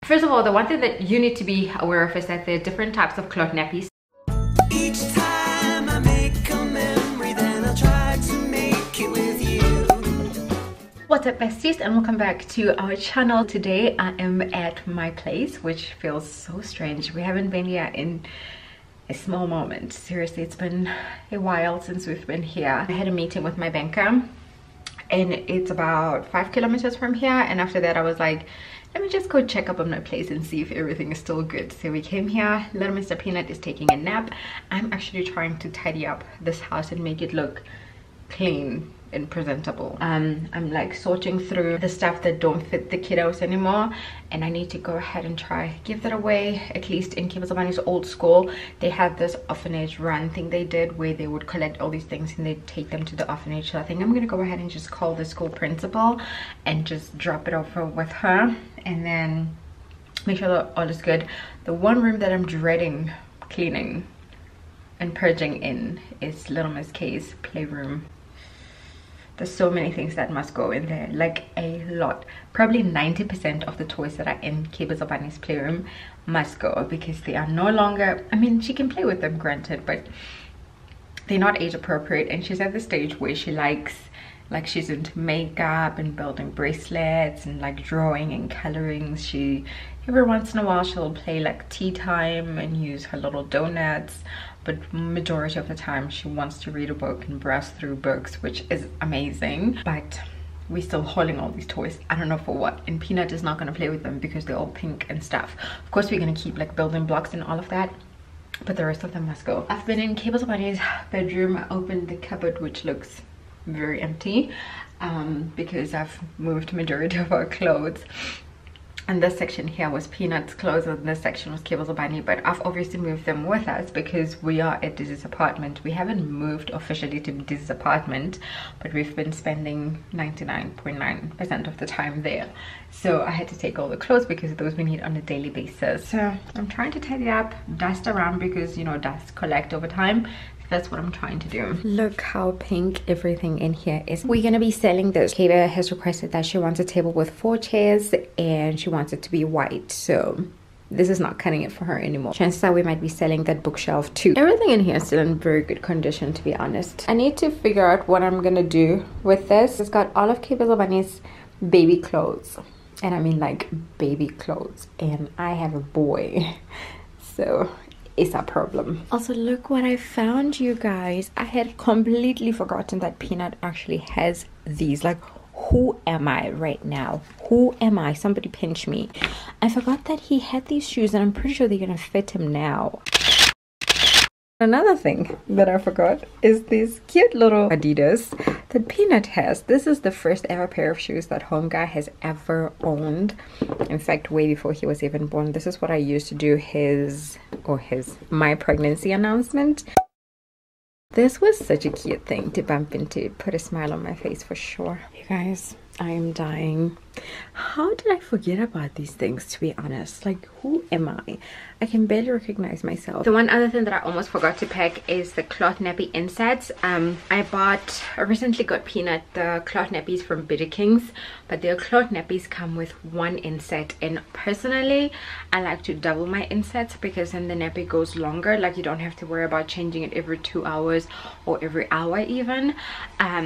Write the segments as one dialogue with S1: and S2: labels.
S1: First of all, the one thing that you need to be aware of is that there are different types of cloth nappies.
S2: Each time I make a memory, then I'll try to make it with you.
S1: What's up, besties, and welcome back to our channel. Today I am at my place, which feels so strange. We haven't been here in a small moment. Seriously, it's been a while since we've been here. I had a meeting with my banker and it's about 5 kilometers from here, and after that I was like, let me just go check up on my place and see if everything is still good. So we came here. Little Mr. Peanut is taking a nap. I'm actually trying to tidy up this house and make it look clean and presentable. I'm like sorting through the stuff that don't fit the kiddos anymore, and I need to go ahead and try give that away. At least in Kibazabani's old school, they had this orphanage run thing they did where they would collect all these things and they'd take them to the orphanage. So I think I'm gonna go ahead and just call the school principal and just drop it off with her, and then make sure that all is good. The one room that I'm dreading cleaning and purging in is Little Miss K's playroom. There's so many things that must go in there, like a lot. Probably 90% of the toys that are in Kibazabani's playroom must go because they are no longer, I mean, she can play with them, granted, but they're not age appropriate, and she's at the stage where she likes, like, she's into makeup and building bracelets and like drawing and coloring. She, every once in a while, she'll play like tea time and use her little donuts, but majority of the time she wants to read a book and browse through books, which is amazing. But we're still holding all these toys, I don't know for what, and Peanut is not going to play with them because they're all pink and stuff. Of course we're going to keep like building blocks and all of that, but the rest of them must go. I've been in Kibazabani's bedroom. I opened the cupboard, which looks very empty because I've moved majority of our clothes, and this section here was Peanut's clothes and this section was Kibazabani, but I've obviously moved them with us because we are at Dizzy's apartment. We haven't moved officially to Dizzy's apartment, but we've been spending 99.9% of the time there, so I had to take all the clothes because those we need on a daily basis. So I'm trying to tidy up, dust around, because you know, dust collect over time. That's what I'm trying to do. Look how pink everything in here is. We're gonna be selling this. Kava has requested that she wants a table with 4 chairs and she wants it to be white, so this is not cutting it for her anymore. Chances are we might be selling that bookshelf too. Everything in here is still in very good condition, to be honest. I need to figure out what I'm gonna do with this. It's got all of Kibazabani's baby clothes, and I mean like baby clothes, and I have a boy, so it's a problem. Also, look what I found, you guys. I had completely forgotten that Peanut actually has these. Like, who am I right now? Who am I? Somebody pinch me. I forgot that he had these shoes, and I'm pretty sure they're gonna fit him now. Another thing that I forgot is these cute little Adidas that Peanut has. This is the first ever pair of shoes that Home Guy has ever owned. In fact, way before he was even born. This is what I used to do my pregnancy announcement. This was such a cute thing to bump into. Put a smile on my face for sure. You guys, I am dying. How did I forget about these things, to be honest? Like, who am I? I can barely recognize myself. The one other thing that I almost forgot to pack is the cloth nappy insets. I recently got Peanut the cloth nappies from Bitter Kings, but their cloth nappies come with 1 inset, and personally I like to double my insets because then the nappy goes longer. Like, you don't have to worry about changing it every 2 hours or every hour even.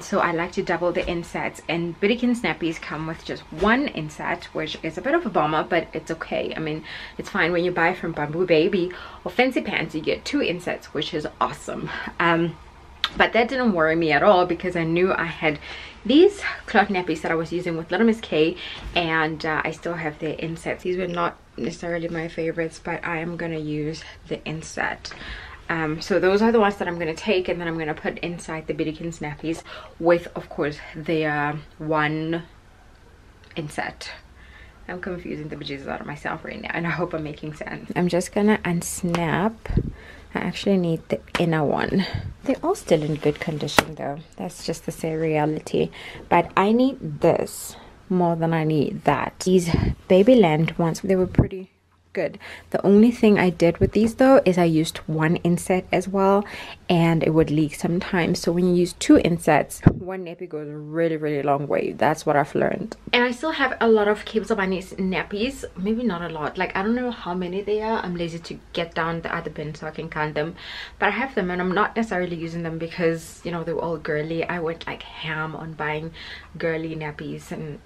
S1: So I like to double the insets, and Bitter Kings nappies come with just 1 inset, which is a bit of a bummer, but it's okay. I mean, it's fine. When you buy from Bamboo Baby or Fancy Pants, you get 2 insets, which is awesome. But that didn't worry me at all because I knew I had these cloth nappies that I was using with Little Miss K, and I still have their insets. These were not necessarily my favorites, but I am gonna use the inset. So those are the ones that I'm going to take, and then I'm going to put inside the Biddykins nappies with, of course, their 1 inset. I'm confusing the bejesus out of myself right now, and I hope I'm making sense. I'm just going to unsnap. I actually need the inner one. They're all still in good condition though. That's just the sad reality. But I need this more than I need that. These Babyland ones, they were pretty good. The only thing I did with these though is I used one inset as well, and it would leak sometimes. So when you use two insets, one nappy goes a really long way. That's what I've learned. And I still have a lot of Cables of Bunny's nappies. Maybe not a lot, like I don't know how many they are. I'm lazy to get down the other bin so I can count them, but I have them and I'm not necessarily using them because, you know, they were all girly. I went like ham on buying girly nappies and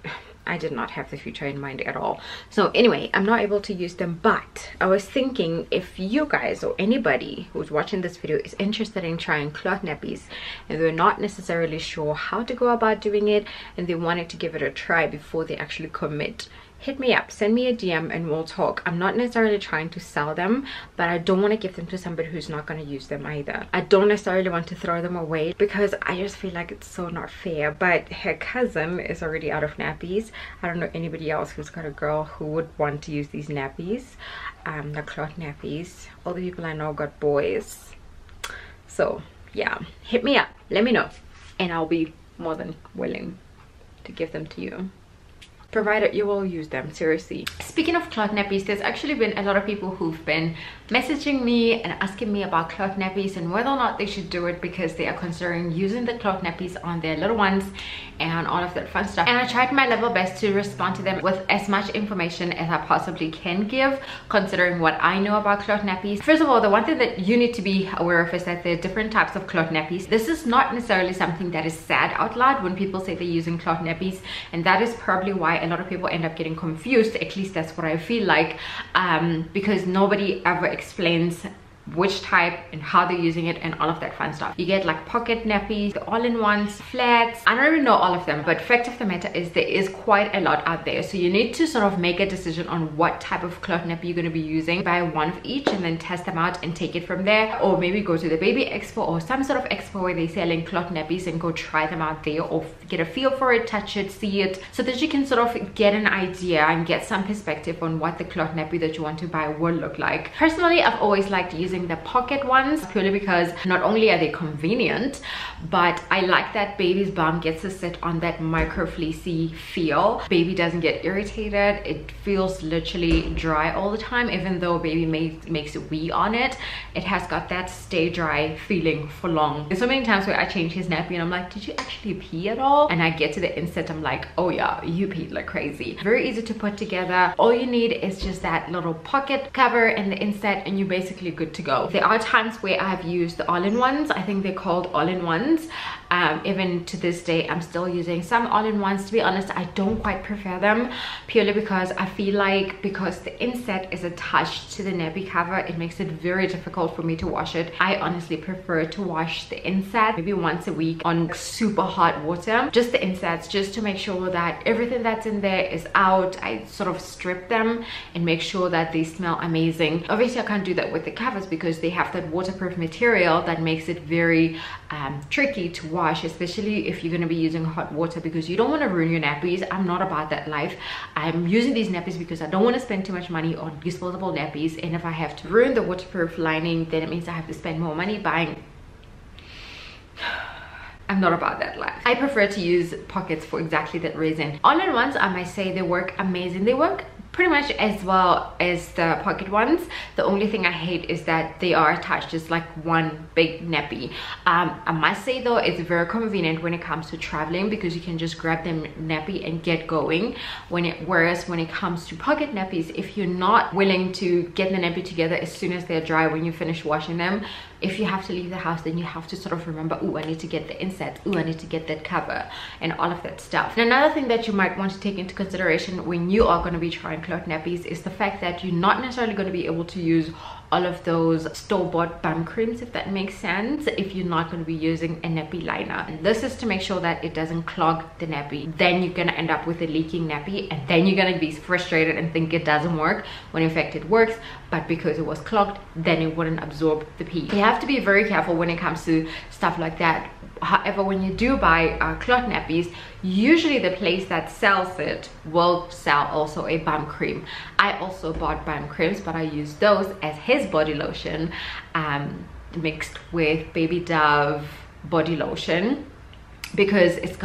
S1: I did not have the future in mind at all. So anyway, I'm not able to use them, but I was thinking if you guys or anybody who's watching this video is interested in trying cloth nappies and they're not necessarily sure how to go about doing it and they wanted to give it a try before they actually commit, hit me up, send me a DM and we'll talk. I'm not necessarily trying to sell them, but I don't want to give them to somebody who's not going to use them either. I don't necessarily want to throw them away because I just feel like it's so not fair. But her cousin is already out of nappies. I don't know anybody else who's got a girl who would want to use these nappies, the cloth nappies. All the people I know got boys. So yeah, hit me up, let me know, and I'll be more than willing to give them to you, provided you will use them. Seriously, speaking of cloth nappies, there's actually been a lot of people who've been messaging me and asking me about cloth nappies and whether or not they should do it because they are considering using the cloth nappies on their little ones and all of that fun stuff. And I tried my level best to respond to them with as much information as I possibly can give, considering what I know about cloth nappies. First of all, the one thing that you need to be aware of is that there are different types of cloth nappies. This is not necessarily something that is said out loud when people say they're using cloth nappies, and that is probably why a lot of people end up getting confused. At least that's what I feel like, because nobody ever explains which type and how they're using it and all of that fun stuff. You get like pocket nappies, the all-in-ones, flats. I don't even know all of them, but fact of the matter is there is quite a lot out there. So you need to sort of make a decision on what type of cloth nappy you're going to be using. Buy one of each and then test them out and take it from there, or maybe go to the baby expo or some sort of expo where they're selling cloth nappies and go try them out there, or get a feel for it, touch it, see it, so that you can sort of get an idea and get some perspective on what the cloth nappy that you want to buy will look like. Personally, I've always liked using the pocket ones purely because not only are they convenient, but I like that baby's bum gets to sit on that micro fleecy feel. Baby doesn't get irritated. It feels literally dry all the time. Even though baby makes a wee on it, it has got that stay dry feeling for long. There's so many times where I change his nappy and I'm like, did you actually pee at all? And I get to the insert, I'm like, oh yeah, you peed like crazy. Very easy to put together. All you need is just that little pocket cover and the insert and you're basically good to go. There are times where I've used the all-in-ones. I think they're called all-in-ones. Even to this day, I'm still using some all-in-ones. To be honest, I don't quite prefer them, purely because I feel like because the insert is attached to the nappy cover, it makes it very difficult for me to wash it. I honestly prefer to wash the insert maybe once a week on super hot water, just the inserts, just to make sure that everything that's in there is out. I sort of strip them and make sure that they smell amazing. Obviously, I can't do that with the covers because they have that waterproof material that makes it very tricky to wash, especially if you're going to be using hot water, because you don't want to ruin your nappies. I'm not about that life. I'm using these nappies because I don't want to spend too much money on disposable nappies, and if I have to ruin the waterproof lining, then it means I have to spend more money buying. I'm not about that life. I prefer to use pockets for exactly that reason. All-in-ones, I might say, they work amazing. They work pretty much as well as the pocket ones. The only thing I hate is that they are attached as like one big nappy. I must say though, it's very convenient when it comes to traveling because you can just grab the nappy and get going. Whereas when it comes to pocket nappies, if you're not willing to get the nappy together as soon as they're dry when you finish washing them, if you have to leave the house, then you have to sort of remember, oh, I need to get the insert, oh, I need to get that cover and all of that stuff. And another thing that you might want to take into consideration when you are going to be trying cloth nappies is the fact that you're not necessarily going to be able to use all of those store-bought bum creams, if that makes sense, if you're not going to be using a nappy liner. And this is to make sure that it doesn't clog the nappy. Then you're going to end up with a leaking nappy, and then you're going to be frustrated and think it doesn't work, when in fact it works, but because it was clogged, then it wouldn't absorb the pee. You have to be very careful when it comes to stuff like that. However, when you do buy cloth nappies, usually the place that sells it will sell also a bum cream. I also bought bum creams, but I used those as his body lotion, mixed with Baby Dove body lotion. because it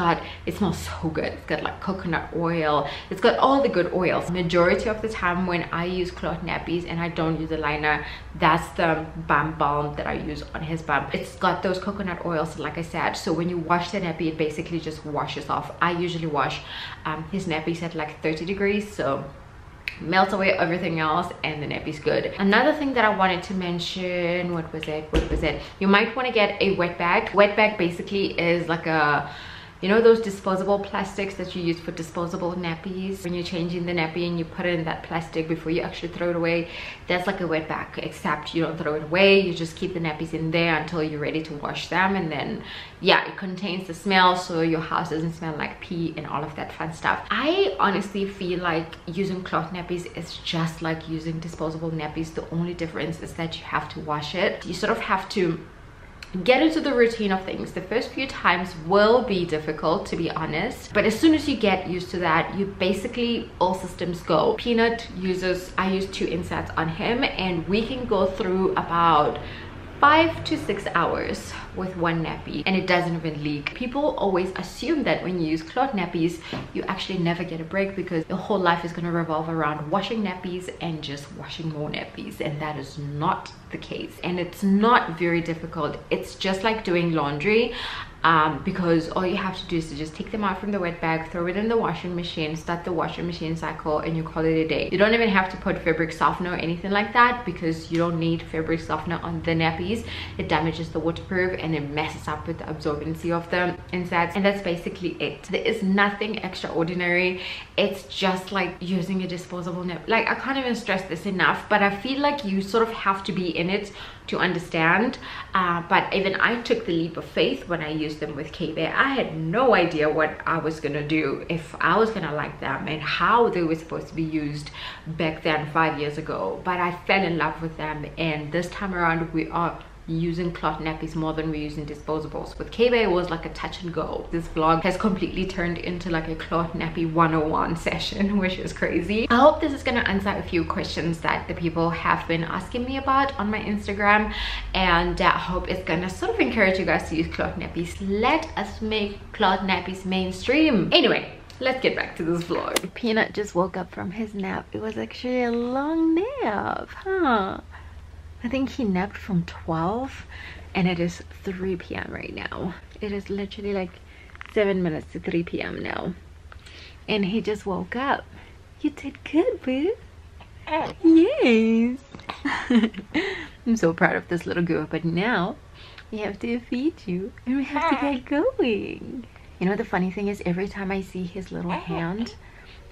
S1: smells so good. It's got like coconut oil, it's got all the good oils. Majority of the time when I use cloth nappies and I don't use a liner, that's the bum balm that I use on his bum. It's got those coconut oils, like I said, so when you wash the nappy, it basically just washes off. I usually wash his nappies at like 30 degrees, so melts away everything else and the nappy's good. Another thing that I wanted to mention, what was it, you might want to get a wet bag. Wet bag basically is like a, you know, those disposable plastics that you use for disposable nappies. When you're changing the nappy and you put it in that plastic before you actually throw it away, that's like a wet bag, except you don't throw it away, you just keep the nappies in there until you're ready to wash them. And then yeah, it contains the smell, so your house doesn't smell like pee and all of that fun stuff. I honestly feel like using cloth nappies is just like using disposable nappies. The only difference is that you have to wash it. You sort of have to get into the routine of things. The first few times will be difficult, to be honest, but as soon as you get used to that, you basically, all systems go. Peanut I use 2 inserts on him, and we can go through about 5 to 6 hours with one nappy and it doesn't even leak. People always assume that when you use cloth nappies, you actually never get a break, because your whole life is going to revolve around washing nappies and just washing more nappies, and that is not the case. And it's not very difficult. It's just like doing laundry. Because all you have to do is to just take them out from the wet bag, throw it in the washing machine, start the washing machine cycle, and you call it a day. You don't even have to put fabric softener or anything like that, because you don't need fabric softener on the nappies. It damages the waterproof and it messes up with the absorbency of the insides, and that's basically it. There is nothing extraordinary. It's just like using a disposable nappy. Like, I can't even stress this enough, but I feel like you sort of have to be in it to understand. But even I took the leap of faith when I used them with K-Bear. I had no idea what I was gonna do, if I was gonna like them and how they were supposed to be used back then 5 years ago, but I fell in love with them, and this time around we are using cloth nappies more than we're using disposables. With K-Bear it was like a touch and go. This vlog has completely turned into like a cloth nappy 101 session, which is crazy. I hope this is going to answer a few questions that the people have been asking me about on my Instagram, and I hope it's going to sort of encourage you guys to use cloth nappies. Let us make cloth nappies mainstream. Anyway, let's get back to this vlog. Peanut just woke up from his nap. It was actually a long nap, huh? I think he napped from 12 and it is 3 p.m. right now. It is literally like 7 minutes to 3 p.m. now. And he just woke up. You did good, boo. Yes. I'm so proud of this little girl, but now we have to feed you and we have to get going. You know, the funny thing is, every time I see his little hand,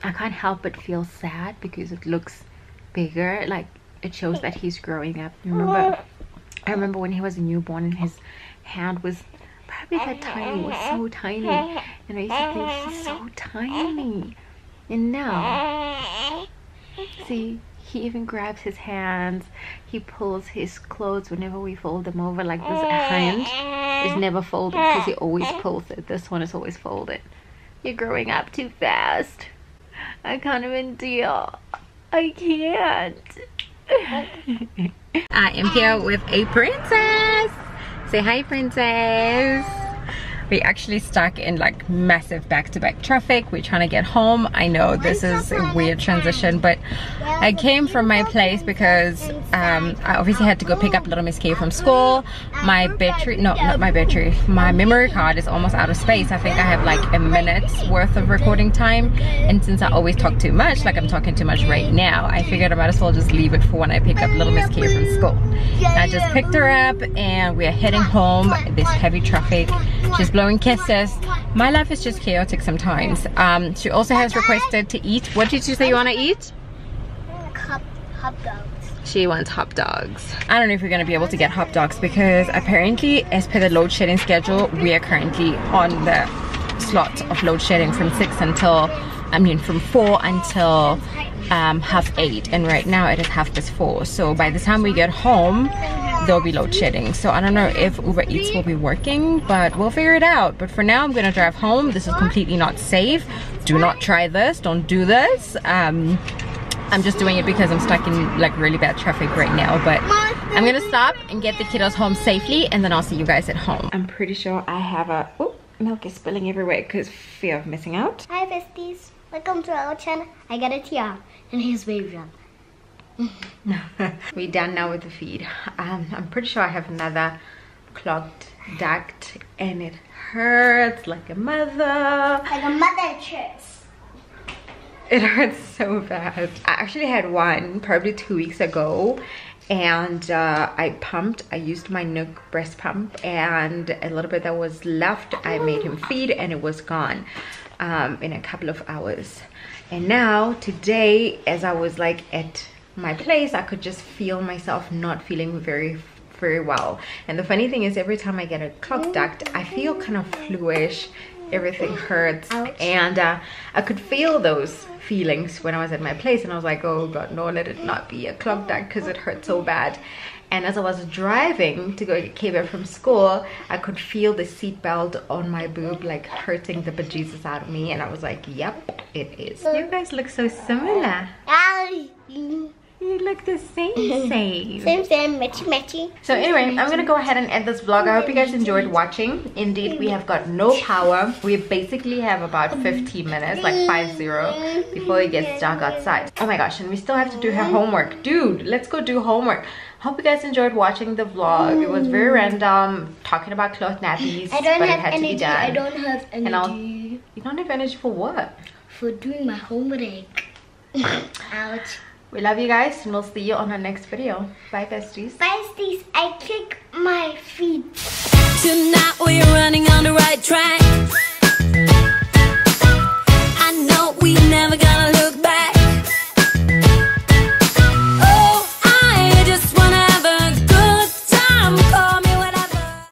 S1: I can't help but feel sad because it looks bigger. Like, it shows that he's growing up. I remember when he was a newborn and his hand was probably that tiny, was so tiny, and I used to think, he's so tiny. And now, see, he even grabs his hands, he pulls his clothes whenever we fold them over. Like, this hand is never folded because he always pulls it. This one is always folded. You're growing up too fast. I can't even deal. I can't. I am here with a princess. Say hi, princess. We're actually stuck in like massive back-to-back traffic. We're trying to get home. I know this is a weird transition, but I came from my place because I obviously had to go pick up little Miss K from school. My battery, no, not my battery, my memory card is almost out of space. I think I have like a minute's worth of recording time, and since I always talk too much, like I'm talking too much right now, I figured I might as well just leave it for when I pick up little Miss K from school. I just picked her up and we are heading home. There's heavy traffic. She's blowing kisses. My life is just chaotic sometimes. She also has requested to eat. What did you say you want to eat?
S3: Hot dogs.
S1: She wants hot dogs. I don't know if we're going to be able to get hot dogs because apparently, as per the load shedding schedule, we are currently on the slot of load shedding from 6 until, I mean from 4 until 8:30, and right now it is 4:30. So by the time we get home, there'll be load shedding. So I don't know if Uber Eats will be working, but we'll figure it out. But for now, I'm gonna drive home. This is completely not safe. Do not try this. Don't do this. I'm just doing it because I'm stuck in like really bad traffic right now. But I'm gonna stop and get the kiddos home safely, and then I'll see you guys at home. I'm pretty sure I have a milk is spilling everywhere because fear of missing out.
S3: Hi besties, welcome to our channel. I got a tiara and here's baby John.
S1: We're done now with the feed. I'm pretty sure I have another clogged duct and it hurts like a mother.
S3: Like a mother chest.
S1: It hurts so bad. I actually had one probably 2 weeks ago, and I used my Nook breast pump, and a little bit that was left I made him feed and it was gone in a couple of hours. And now today, as I was like at my place, I could just feel myself not feeling very well. And the funny thing is, every time I get a clogged duct, I feel kind of fluish, everything hurts. Ouch. And I could feel those feelings when I was at my place, and I was like, oh god, no, let it not be a clogged duct because it hurt so bad. And as I was driving to go get K-Bear from school, I could feel the seatbelt on my boob like hurting the bejesus out of me, and I was like, yep, it is. You guys look so similar. You look the same.
S3: Same, matchy.
S1: So anyway, I'm gonna go ahead and end this vlog. I hope you guys enjoyed watching. Indeed, we have got no power. We basically have about 15 minutes, like 50, before it gets dark outside. Oh my gosh, and we still have to do her homework. Dude, let's go do homework. Hope you guys enjoyed watching the vlog. It was very random, talking about cloth nappies, but it had to be done.
S3: I don't have energy.
S1: You don't have energy for what?
S3: For doing my homework. Ouch.
S1: We love you guys, and we'll see you on our next video. Bye, besties.
S3: Besties, I kick my feet.
S4: Tonight we're running on the right track.